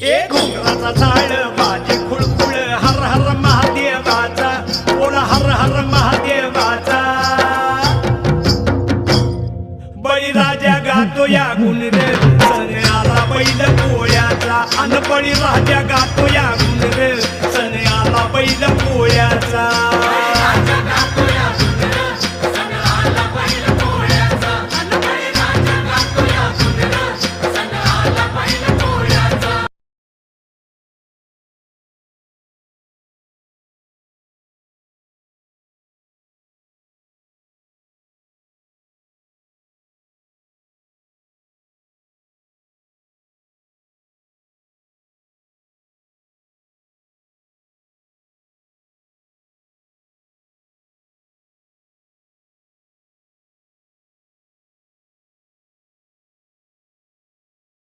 एक घोंगराचा झाड माझे खुळखुळ हर हर महादेवाचा बोला हर हर महादेवाचा बळीराजा गातो या गुण रे सण आला बैल पोळ्याचा अन बळीराजा गातो या